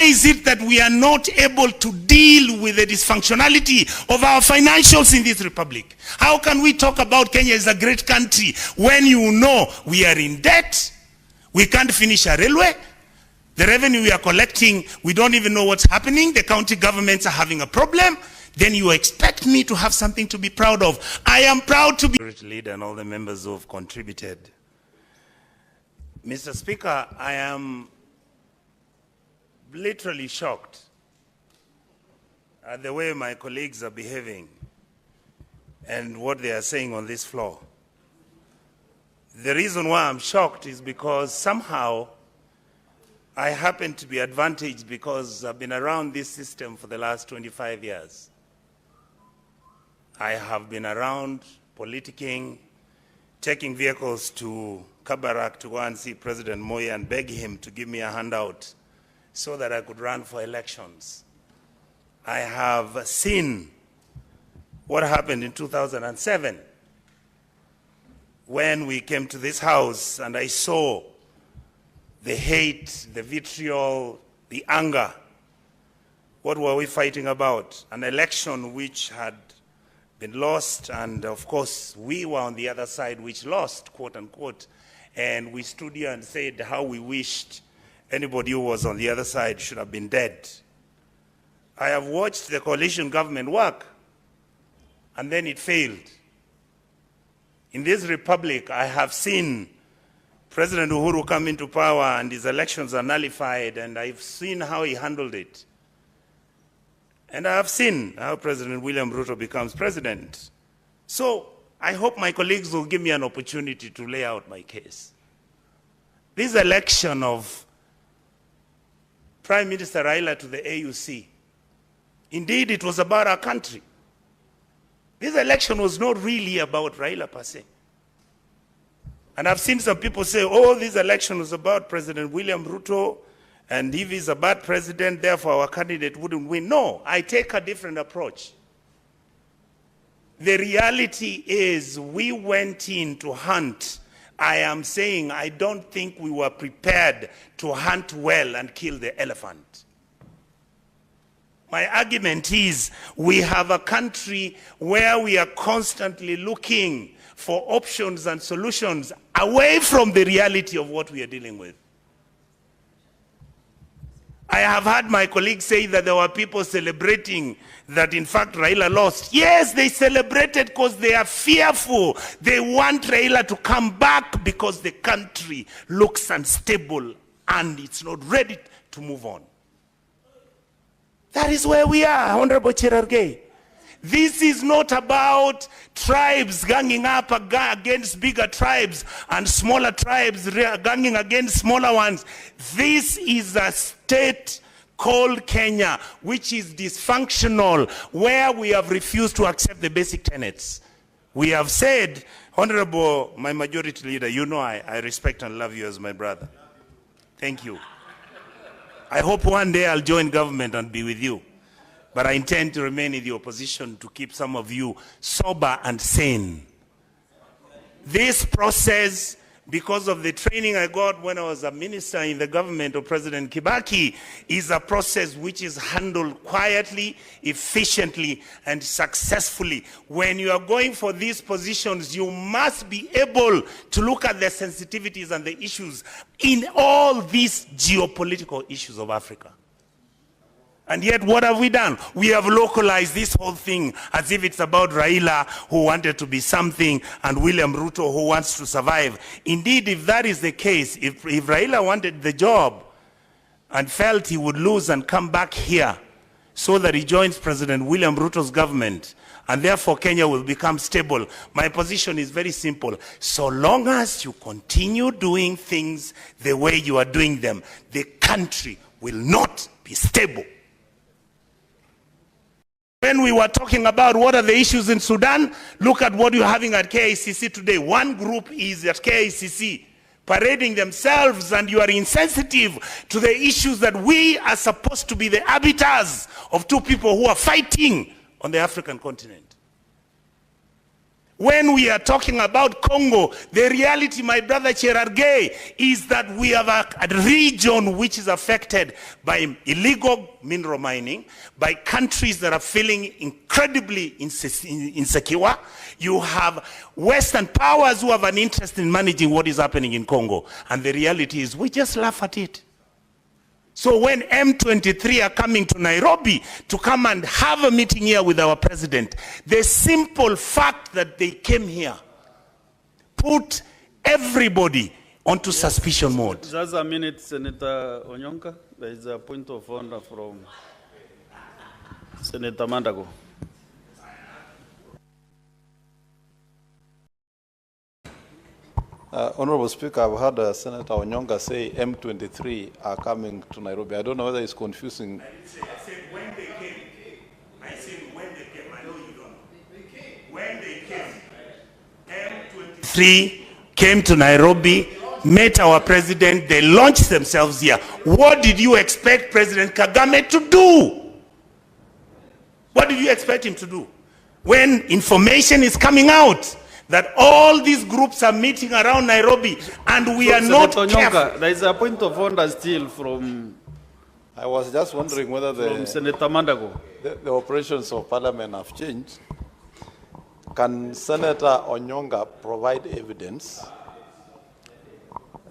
is it that we are not able to deal with the dysfunctionality of our financials in this republic? How can we talk about Kenya as a great country when you know we are in debt, we can't finish a railway, the revenue we are collecting, we don't even know what's happening, the county governments are having a problem? Then you expect me to have something to be proud of. I am proud to be leader and all the members who have contributed. Mr. Speaker, I am literally shocked at the way my colleagues are behaving and what they are saying on this floor. The reason why I'm shocked is because somehow I happen to be advantaged because I've been around this system for the last 25 years. I have been around politicking, taking vehicles to Kabarak to go and see President Moi and beg him to give me a handout so that I could run for elections. I have seen what happened in 2007 when we came to this house and I saw the hate, the vitriol, the anger. What were we fighting about? An election which had been lost, and of course we were on the other side which lost, quote unquote, and we stood here and said how we wished anybody who was on the other side should have been dead. I have watched the coalition government work, and then it failed. In this republic, I have seen President Uhuru come into power and his elections are nullified, and I've seen how he handled it. And I have seen how President William Ruto becomes president. So I hope my colleagues will give me an opportunity to lay out my case. This election of Prime Minister Raila to the AUC, indeed it was about our country. This election was not really about Raila per se. And I've seen some people say, oh, this election was about President William Ruto, and if he's a bad president, therefore our candidate wouldn't win. No, I take a different approach. The reality is we went in to hunt. I am saying I don't think we were prepared to hunt well and kill the elephant. My argument is we have a country where we are constantly looking for options and solutions away from the reality of what we are dealing with. I have heard my colleagues say that there were people celebrating that in fact Raila lost. Yes, they celebrated because they are fearful. They want Raila to come back because the country looks unstable and it's not ready to move on. That is where we are, Honorable Cherargei. This is not about tribes ganging up against bigger tribes and smaller tribes ganging against smaller ones. This is a state called Kenya, which is dysfunctional, where we have refused to accept the basic tenets. We have said, Honorable, my majority leader, you know I respect and love you as my brother. Thank you. I hope one day I'll join government and be with you. But I intend to remain in the opposition to keep some of you sober and sane. This process, because of the training I got when I was a minister in the government of President Kibaki, is a process which is handled quietly, efficiently, and successfully. When you are going for these positions, you must be able to look at the sensitivities and the issues in all these geopolitical issues of Africa. And yet, what have we done? We have localized this whole thing as if it's about Raila, who wanted to be something, and William Ruto, who wants to survive. Indeed, if that is the case, if Raila wanted the job and felt he would lose and come back here so that he joins President William Ruto's government, and therefore Kenya will become stable, my position is very simple. So long as you continue doing things the way you are doing them, the country will not be stable. When we were talking about what are the issues in Sudan, look at what you're having at KICC today. One group is at KICC parading themselves, and you are insensitive to the issues that we are supposed to be the arbiters of two people who are fighting on the African continent. When we are talking about Congo, the reality, my brother Cherargei, is that we have a region which is affected by illegal mineral mining, by countries that are feeling incredibly insecure. You have Western powers who have an interest in managing what is happening in Congo. And the reality is we just laugh at it. So when M23 are coming to Nairobi to come and have a meeting here with our president, the simple fact that they came here put everybody onto suspicion mode. Just a minute, Senator Onyonka. There is a point of order from Senator Mandago. Honorable Speaker, I've heard Senator Onyonka say M23 are coming to Nairobi. I don't know whether it's confusing. I said when they came. I said when they came. I know you don't know. When they came, M23 came to Nairobi, met our president, they launched themselves here. What did you expect President Kagame to do? What did you expect him to do? When information is coming out that all these groups are meeting around Nairobi and we are not careful. There is a point of order still from... I was just wondering whether from Senator Mandago. The operations of Parliament have changed. Can Senator Onyonka provide evidence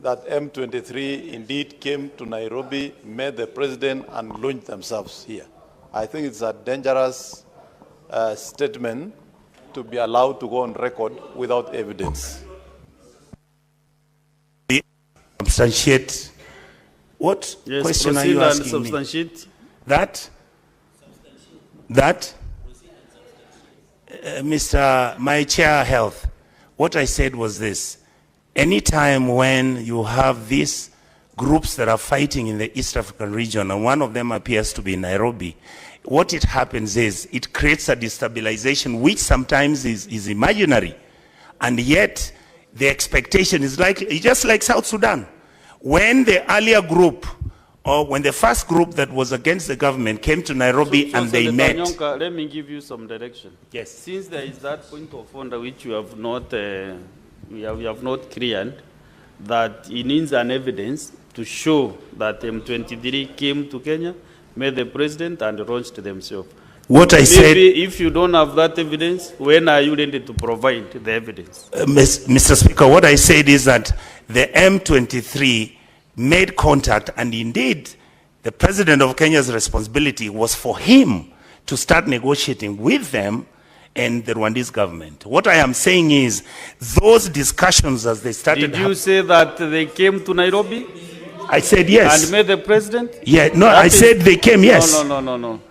that M23 indeed came to Nairobi, met the president and launched themselves here? I think it's a dangerous statement to be allowed to go on record without evidence. Substantiate. What question are you asking substantiate me? That? That? Mr. My Chair Health, what I said was this. Anytime when you have these groups that are fighting in the East African region, and one of them appears to be Nairobi, what it happens is it creates a destabilization which sometimes is imaginary, and yet the expectation is just like South Sudan. When the earlier group, or when the first group that was against the government came to Nairobi and they met. Onyonka, let me give you some direction. Yes. Since there is that point of order which you have not, we have not cleared, that it needs an evidence to show that M23 came to Kenya, met the president and launched themselves. What I said... Maybe if you don't have that evidence, when are you ready to provide the evidence? Mr. Speaker, what I said is that the M23 made contact, and indeed the president of Kenya's responsibility was for him to start negotiating with them and the Rwandese government. What I am saying is those discussions as they started... Did you say that they came to Nairobi? I said yes. And met the president? Yeah, no, I said they came, yes. No.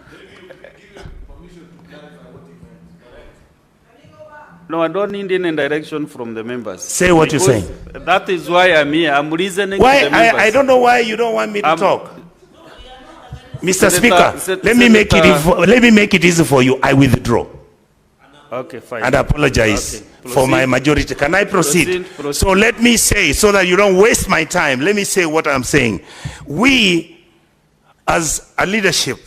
No, I don't need any direction from the members. Say what you're saying. That is why I'm here. I'm reasoning why, to the members. I don't know why you don't want me to talk. Mr. Speaker, let me make it easy for you. I withdraw. Okay, fine. And apologize for my majority. Can I proceed? Proceed? So let me say, so that you don't waste my time, let me say what I'm saying. We, as a leadership,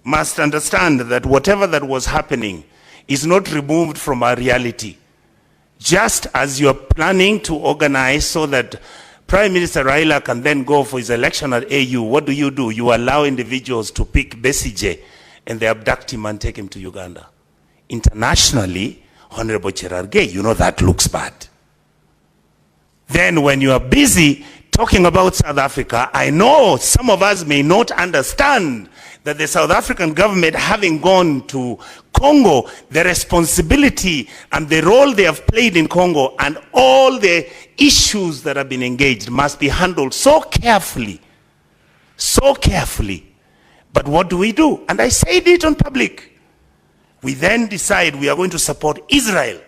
must understand that whatever that was happening is not removed from our reality. Just as you're planning to organize so that Prime Minister Raila can then go for his election at AU, what do? You allow individuals to pick Besigye and they abduct him and take him to Uganda. Internationally, Honorable Cherargei, you know that looks bad. Then when you are busy talking about South Africa, I know some of us may not understand that the South African government, having gone to Congo, the responsibility and the role they have played in Congo and all the issues that have been engaged must be handled so carefully. So carefully. But what do? And I said it on public. We then decide we are going to support Israel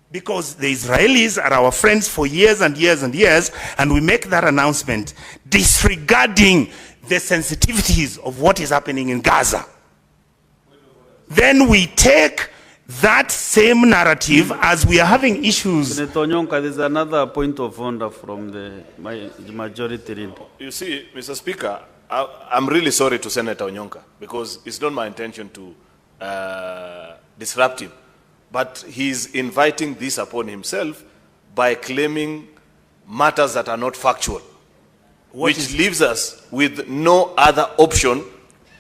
because the Israelis are our friends for years and years and years, and we make that announcement disregarding the sensitivities of what is happening in Gaza. Then we take that same narrative as we are having issues. Senator Onyonka, there's another point of order from the majority leader. You see, Mr. Speaker, I'm really sorry to Senator Onyonka because it's not my intention to disrupt him. but he's inviting this upon himself by claiming matters that are not factual, which leaves us with no other option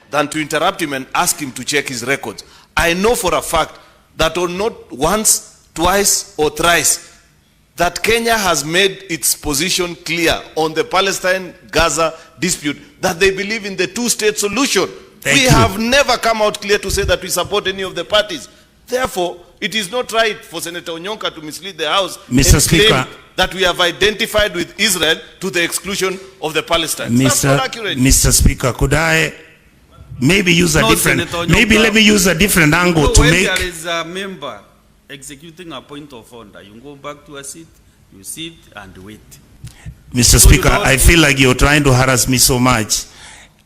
than to interrupt him and ask him to check his records. I know for a fact that on not once, twice, or thrice, that Kenya has made its position clear on the Palestine-Gaza dispute, that they believe in the two-state solution. We have never come out clear to say that we support any of the parties. Therefore, it is not right for Senator Onyonka to mislead the House Mr. and Speaker, claim that we have identified with Israel to the exclusion of the Palestinians. That's not accurate. Mr. Speaker, could I maybe use a different, Senator maybe Onyonka, let me use a different angle to when make... there is a member executing a point of order, you go back to a seat, you sit and wait. Mr. Speaker, I feel like you're trying to harass me so much.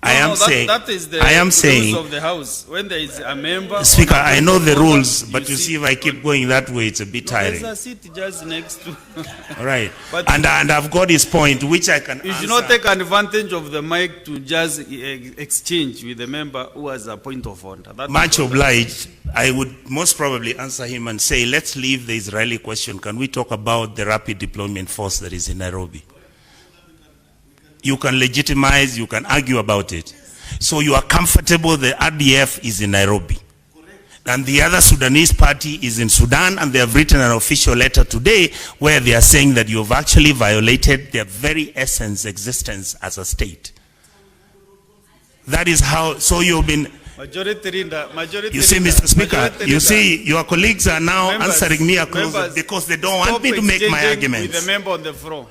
That is the rules of the House. When there is a member... Speaker, I know the rules, but you see, if I keep going that way, it's a bit tiring. There's a seat just next to... All right. And I've got his point, which I can You answer. should not take advantage of the mic to just exchange with the member who has a point of order. Much obliged. I would most probably answer him and say, let's leave the Israeli question. Can we talk about the rapid deployment force that is in Nairobi? You can legitimize, you can argue about it. So you are comfortable the RDF is in Nairobi. And the other Sudanese party is in Sudan, and they have written an official letter today where they are saying that you have actually violated their very essence, existence as a state. That is how, so you've been... You see, Mr. Speaker, you see, your colleagues are now answering me across because they don't want me to make my arguments. With the member on the floor.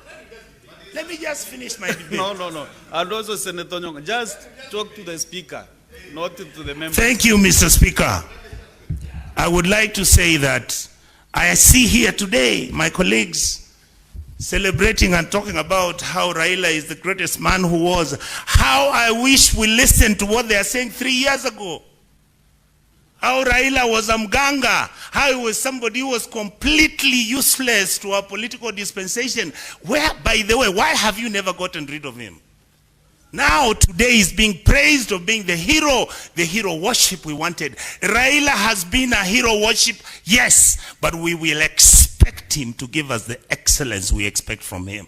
Let me just finish my debate. No. And also, Senator Onyonka, just talk to the speaker, not to the member. Thank you, Mr. Speaker. I would like to say that I see here today my colleagues celebrating and talking about how Raila is the greatest man who was. How I wish we listened to what they are saying 3 years ago. How Raila was a mganga, how he was somebody who was completely useless to our political dispensation. Where, by the way, why have you never gotten rid of him? Now, today he's being praised of being the hero worship we wanted. Raila has been a hero worship, yes, but we will expect him to give us the excellence we expect from him.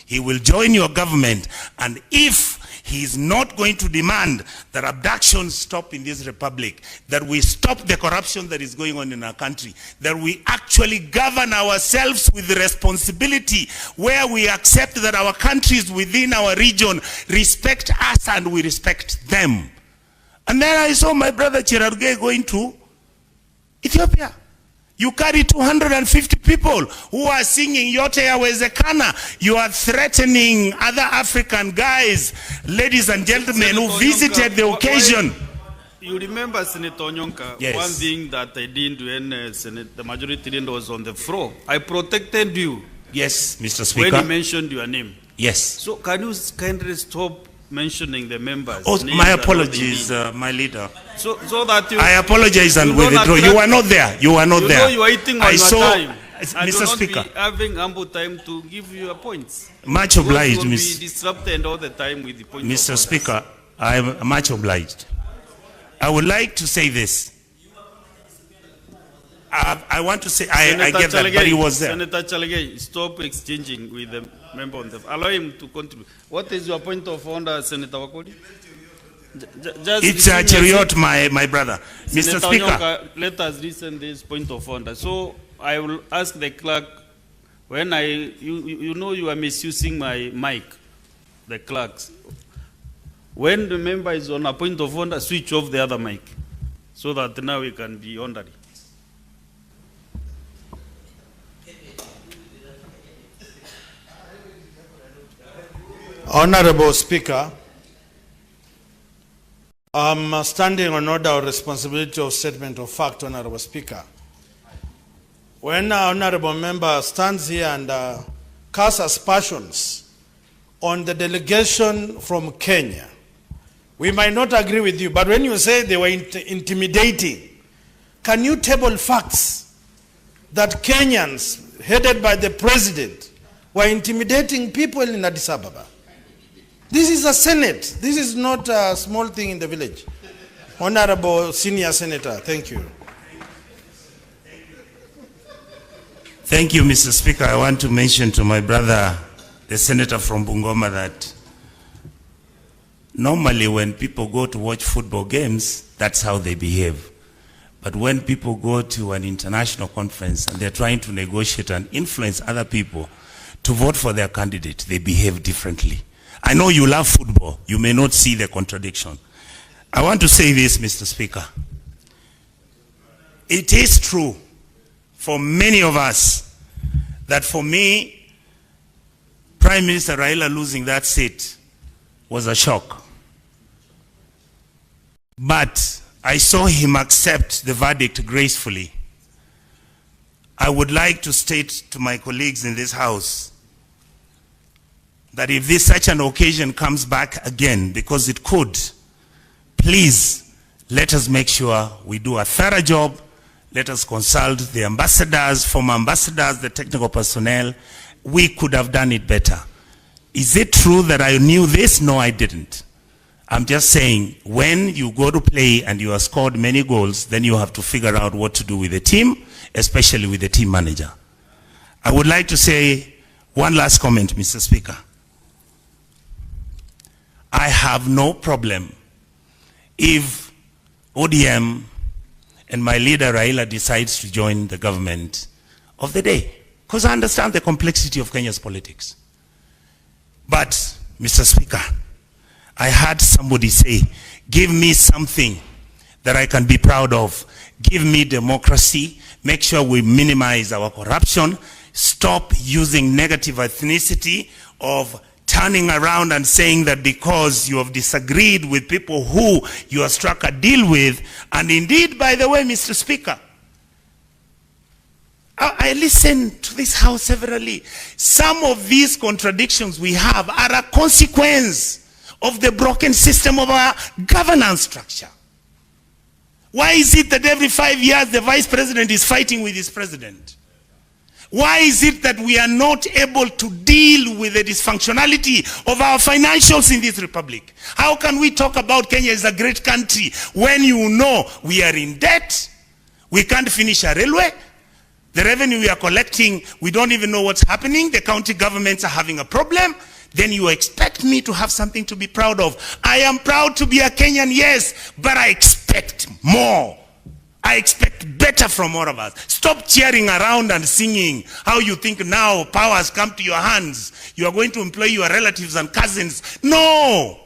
He will join your government, and if he is not going to demand that abductions stop in this republic, that we stop the corruption that is going on in our country, that we actually govern ourselves with responsibility, where we accept that our countries within our region respect us and we respect them. And then I saw my brother Cherargei going to Ethiopia. You carry 250 people who are singing Yote Yawezekana. You are threatening other African guys, ladies and gentlemen, who visited the occasion. You remember, Senator Onyonka, yes. One thing that I did when the majority leader was on the floor, I protected you. Yes, Mr. Speaker. When he mentioned your name. Yes. So can you kindly stop mentioning the members? Oh, my apologies, my leader. So that you... I apologize and withdraw. You were not there. You were not there. You know you are eating on your time. Mr. Speaker. Be having ample time to give you your points. Much obliged, Mr. You will be disrupted all the time with the points. Mr. Speaker, I am much obliged. I would like to say this. I want to say, I get that, but he was there. Senator Chalegei, stop exchanging with the member on the... Allow him to contribute. What is your point of order, Senator Wakoli? It's a chariot, my brother. Mr. Speaker. Onyonka, let us listen this point of order. So I will ask the clerk, when you know you are misusing my mic, the clerks. When the member is on a point of order, switch off the other mic, so that now we can be orderly. Honorable Speaker, I'm standing on order of responsibility of statement of fact, Honorable Speaker. When an honorable member stands here and casts aspersions on the delegation from Kenya, we might not agree with you, but when you say they were intimidating, can you table facts that Kenyans, headed by the president, were intimidating people in Addis Ababa? This is a Senate. This is not a small thing in the village. Honorable Senior Senator, thank you. Thank you, Mr. Speaker. I want to mention to my brother, the senator from Bungoma, that normally when people go to watch football games, that's how they behave. But when people go to an international conference and they're trying to negotiate and influence other people to vote for their candidate, they behave differently. I know you love football. You may not see the contradiction. I want to say this, Mr. Speaker. It is true for many of us that for me, Prime Minister Raila losing that seat was a shock. But I saw him accept the verdict gracefully. I would like to state to my colleagues in this House that if this such an occasion comes back again, because it could, please let us make sure we do a thorough job. Let us consult the ambassadors, former ambassadors, the technical personnel. We could have done it better. Is it true that I knew this? No, I didn't. I'm just saying, when you go to play and you have scored many goals, then you have to figure out what to do with the team, especially with the team manager. I would like to say one last comment, Mr. Speaker. I have no problem if ODM and my leader Raila decides to join the government of the day, because I understand the complexity of Kenya's politics. But, Mr. Speaker, I heard somebody say, give me something that I can be proud of. Give me democracy. Make sure we minimize our corruption. Stop using negative ethnicity of turning around and saying that because you have disagreed with people who you have struck a deal with. And indeed, by the way, Mr. Speaker, I listened to this House severally. Some of these contradictions we have are a consequence of the broken system of our governance structure. Why is it that every 5 years the vice president is fighting with his president? Why is it that we are not able to deal with the dysfunctionality of our financials in this republic? How can we talk about Kenya as a great country when you know we are in debt, we can't finish a railway, the revenue we are collecting, we don't even know what's happening, the county governments are having a problem? Then you expect me to have something to be proud of. I am proud to be a Kenyan, yes, but I expect more. I expect better from all of us. Stop cheering around and singing how you think now power has come to your hands. You are going to employ your relatives and cousins. No!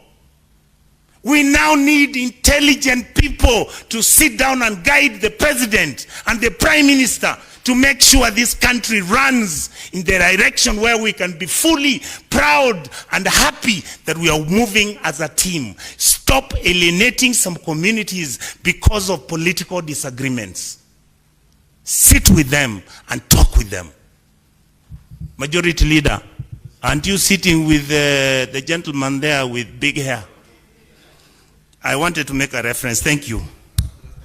We now need intelligent people to sit down and guide the president and the prime minister to make sure this country runs in the direction where we can be fully proud and happy that we are moving as a team. Stop alienating some communities because of political disagreements. Sit with them and talk with them. Majority Leader, aren't you sitting with the gentleman there with big hair? I wanted to make a reference. Thank you.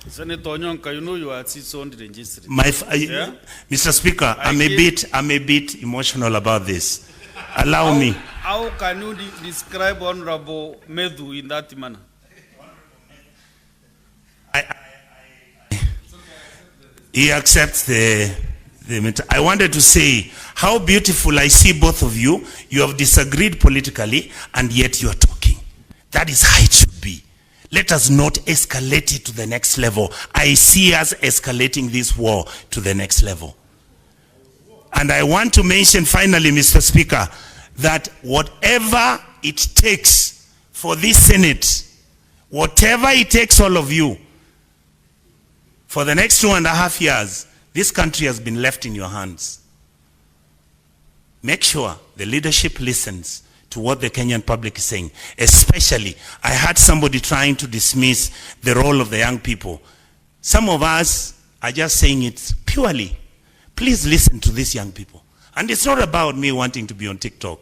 Senator Onyonka, you know you are its own registry. Yeah? Mr. Speaker, I'm a bit emotional about this. Allow me. How can you describe Honorable Medhu in that manner? He accepts the I wanted to say how beautiful I see both of you. You have disagreed politically and yet you are talking. That is how it should be. Let us not escalate it to the next level. I see us escalating this war to the next level. And I want to mention finally, Mr. Speaker, that whatever it takes for this Senate, whatever it takes all of you, for the next 2.5 years, this country has been left in your hands. Make sure the leadership listens to what the Kenyan public is saying. Especially, I heard somebody trying to dismiss the role of the young people. Some of us are just saying it purely. Please listen to these young people. And it's not about me wanting to be on TikTok.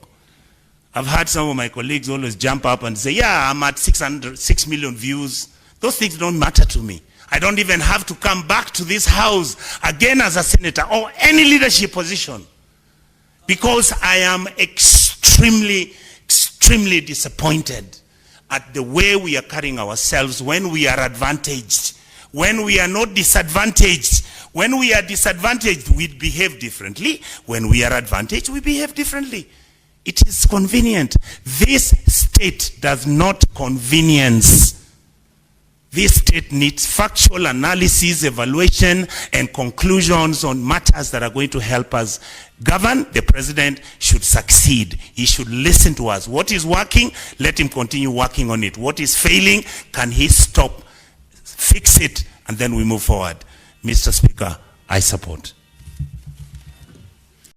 I've heard some of my colleagues always jump up and say, yeah, I'm at 6 million views. Those things don't matter to me. I don't even have to come back to this house again as a senator or any leadership position, because I am extremely disappointed at the way we are carrying ourselves when we are advantaged. When we are not disadvantaged, When we are disadvantaged, we behave differently. When we are advantaged, we behave differently. It is convenient. This state does not convenience. This state needs factual analysis, evaluation, and conclusions on matters that are going to help us govern. The president should succeed. He should listen to us. What is working, let him continue working on it. What is failing, can he stop, fix it, and then we move forward. Mr. Speaker, I support.